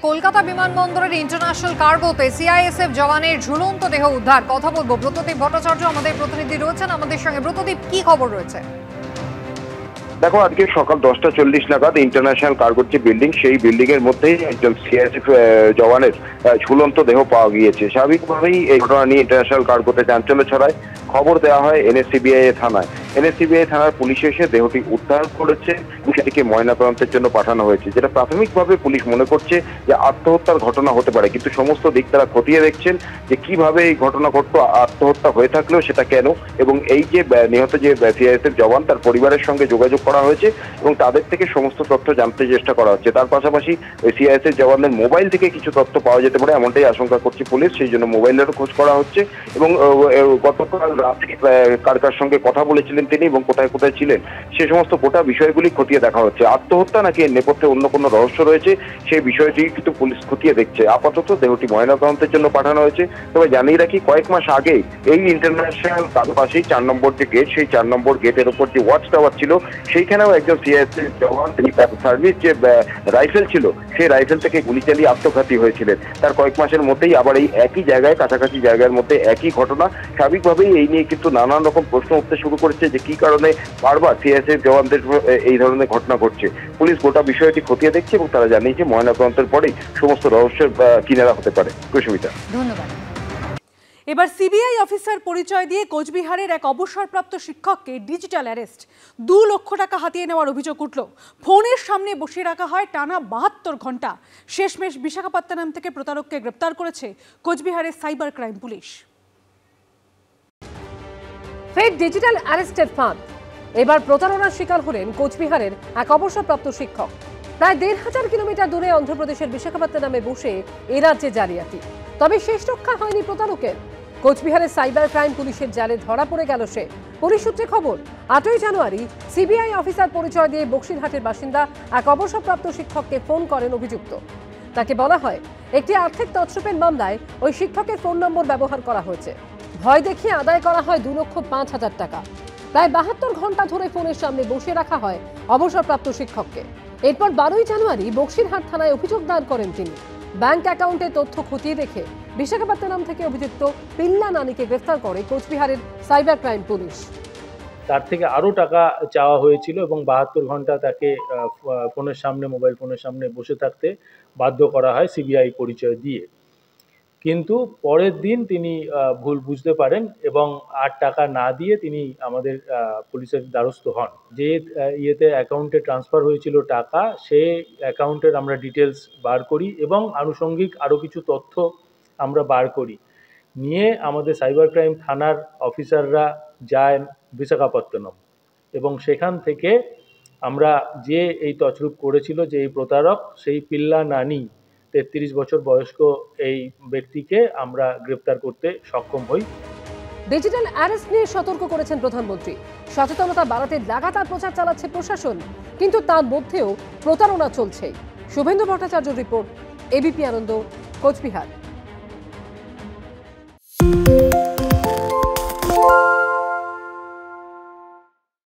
কলকাতা বিমানবন্দরের international কার্গোতে CISF জওয়ানের ঝুলন্ত দেহ উদ্ধার। কথা বলবো ব্রতদীপ ভট্টাচার্য, আমাদের প্রতিনিধি রয়েছেন আমাদের সঙ্গে। ব্রতদীপ, কি খবর রয়েছে? দেখো, আজকে সকাল 10:40 নাগাদ ইন্টারন্যাশনাল কার্গোর যে বিল্ডিং, সেই বিল্ডিং এর মধ্যেই একজন সিআইএসএফ জওয়ানের ঝুলন্ত দেহ পাওয়া গিয়েছে। স্বাভাবিকভাবেই এই ঘটনা নিয়ে ইন্টারন্যাশনাল কার্গোতে চাঞ্চল্য ছড়ায়। খবর দেওয়া হয় এনএসসিবিআই থানায়। এনএসসিবিআই থানার পুলিশ এসে দেহটি উদ্ধার করেছে, সেটিকে ময়নাতদন্তের জন্য পাঠানো হয়েছে। যেটা প্রাথমিকভাবে পুলিশ মনে করছে যে আত্মহত্যার ঘটনা হতে পারে, কিন্তু সমস্ত দিক তারা খতিয়ে দেখছেন যে কিভাবে এই ঘটনা ঘটতো, আত্মহত্যা হয়ে থাকলেও সেটা কেন, এবং এই যে নিহত যে সিআইএসএফ জওয়ান তার পরিবারের সঙ্গে যোগাযোগ করা হয়েছে এবং তাদের থেকে সমস্ত তথ্য জানতে চেষ্টা করা হচ্ছে। তার পাশাপাশি সিআইএসএফ জওয়ানদের মোবাইল থেকে কিছু তথ্য পাওয়া যেতে পারে, এমনটাই আশঙ্কা করছে পুলিশ। সেই জন্য মোবাইলেরও খোঁজ করা হচ্ছে এবং গতকাল রাতে কার কার সঙ্গে কথা বলেছিলেন তিনি এবং কোথায় কোথায় ছিলেন, সে সমস্ত গোটা বিষয়গুলি খতিয়ে দেখা হচ্ছে। আত্মহত্যা নাকি এর নেপথ্যে অন্য কোনো রহস্য রয়েছে, সেই বিষয়টি কিন্তু পুলিশ খতিয়ে দেখছে। আপাতত দেহটি ময়নাতদন্তের জন্য পাঠানো হয়েছে। তবে জানিয়ে রাখি, কয়েক মাস আগে এই ইন্টারন্যাশনাল পাশেই 4 নম্বর যে গেট, সেই 4 নম্বর গেটের উপর যে ওয়াচ টাওয়ার ছিল, সেইখানেও একজন সিআইএসএফ জওয়ান, তিনি সার্ভিস যে রাইফেল ছিল, সেই রাইফেল থেকে গুলি চালিয়ে আত্মঘাতী হয়েছিলেন। তার কয়েক মাসের মধ্যেই আবার এই একই জায়গায়, কাছাকাছি জায়গার মধ্যে একই ঘটনা। স্বাভাবিকভাবেই এই নিয়ে কিন্তু নানান রকম প্রশ্ন উঠতে শুরু করেছে যে কি কারণে বারবার সিআইএসএফ জওয়ানদের এই ধরনের ঘটনা ঘটছে। পুলিশ গোটা বিষয়টি খতিয়ে দেখছে এবং তারা জানিয়েছে ময়নাতদন্তের পরেই সমস্ত রহস্যের কিনারা হতে পারে। কুসুমিতা, ধন্যবাদ। এবার সিবিআই অফিসার পরিচয় দিয়ে কোচবিহারের এক অবসরপ্রাপ্ত শিক্ষককে ডিজিটাল অ্যারেস্ট। 2 লক্ষ টাকা হাতিয়ে নেওয়ার অভিযোগ উঠল। ফোনের সামনে বসিয়ে রাখা হয় টানা 72 ঘন্টা। শেষমেশ বিশাখাপত্তনম থেকে প্রতারককে গ্রেপ্তার করেছে কোচবিহারের cyber crime police. Fake digital অ্যারেস্টের ফাঁদ। এবার প্রতারণার শিকার হলেন কোচবিহারের এক অবসরপ্রাপ্ত শিক্ষক। প্রায় 1,500 কিলোমিটার দূরে অন্ধ্রপ্রদেশের বিশাখাপত্তনমে বসে এ রাজ্যে জালিয়াতি। তবে শেষ রক্ষা হয়নি প্রতারকের। কোচবিহারের সাইবার ক্রাইম পুলিশের জালে ধরা পড়ে গেল সে। পুলিশ সূত্রে খবর, 8ই জানুয়ারি সিবিআই অফিসার পরিচয় দিয়ে বক্সিরহাটের বাসিন্দা এক অবসরপ্রাপ্ত শিক্ষককে ফোন করেন অভিযুক্ত। তাকে বলা হয় একটি আর্থিক তছরূপের মামলায় ওই শিক্ষকের ফোন নম্বর ব্যবহার করা হয়েছে। ভয় দেখিয়ে আদায় করা হয় 2,05,000 টাকা। প্রায় 72 ঘন্টা ধরে ফোনের সামনে বসিয়ে রাখা হয় অবসরপ্রাপ্ত শিক্ষককে। এরপর 12ই জানুয়ারি বক্সিরহাট থানায় অভিযোগ দায়ের করেন তিনি। ব্যাংক অ্যাকাউন্টের তথ্য খতিয়ে দেখে বিশাখাপত্তনম থেকে অভিযুক্ত পিল্লা নানিকে গ্রেফতার করে কোচবিহারের সাইবার ক্রাইম পুলিশ। তার থেকে আরও টাকা চাওয়া হয়েছিল এবং 72 ঘন্টা তাকে ফোনের সামনে, মোবাইল ফোনের সামনে বসে থাকতে বাধ্য করা হয় সিবিআই পরিচয় দিয়ে। কিন্তু পরের দিন তিনি ভুল বুঝতে পারেন এবং আর টাকা না দিয়ে তিনি আমাদের পুলিশের দ্বারস্থ হন। যে ইয়েতে অ্যাকাউন্টে ট্রান্সফার হয়েছিল টাকা, সে অ্যাকাউন্টের আমরা ডিটেলস বার করি এবং আনুষঙ্গিক আরও কিছু তথ্য আমরা বার করি। নিয়ে আমাদের সাইবার ক্রাইম থানার অফিসাররা যায় বিশাখাপত্তনম এবং সেখান থেকে আমরা যে এই তছরূপ করেছিল, যে এই প্রতারক, সেই পিল্লা নানি 33 বছর বয়স্ক এই ব্যক্তিকে আমরা গ্রেপ্তার করতে সক্ষম হই। ডিজিটাল অ্যারেস্ট নিয়ে সতর্ক করেছেন প্রধানমন্ত্রী। সচেতনতা বাড়াতে লাগাতার প্রচার চালাচ্ছে প্রশাসন, কিন্তু তার মধ্যেও প্রতারণা চলছে। শুভেন্দু ভট্টাচার্যের রিপোর্ট, এবিপি আনন্দ, কোচবিহার।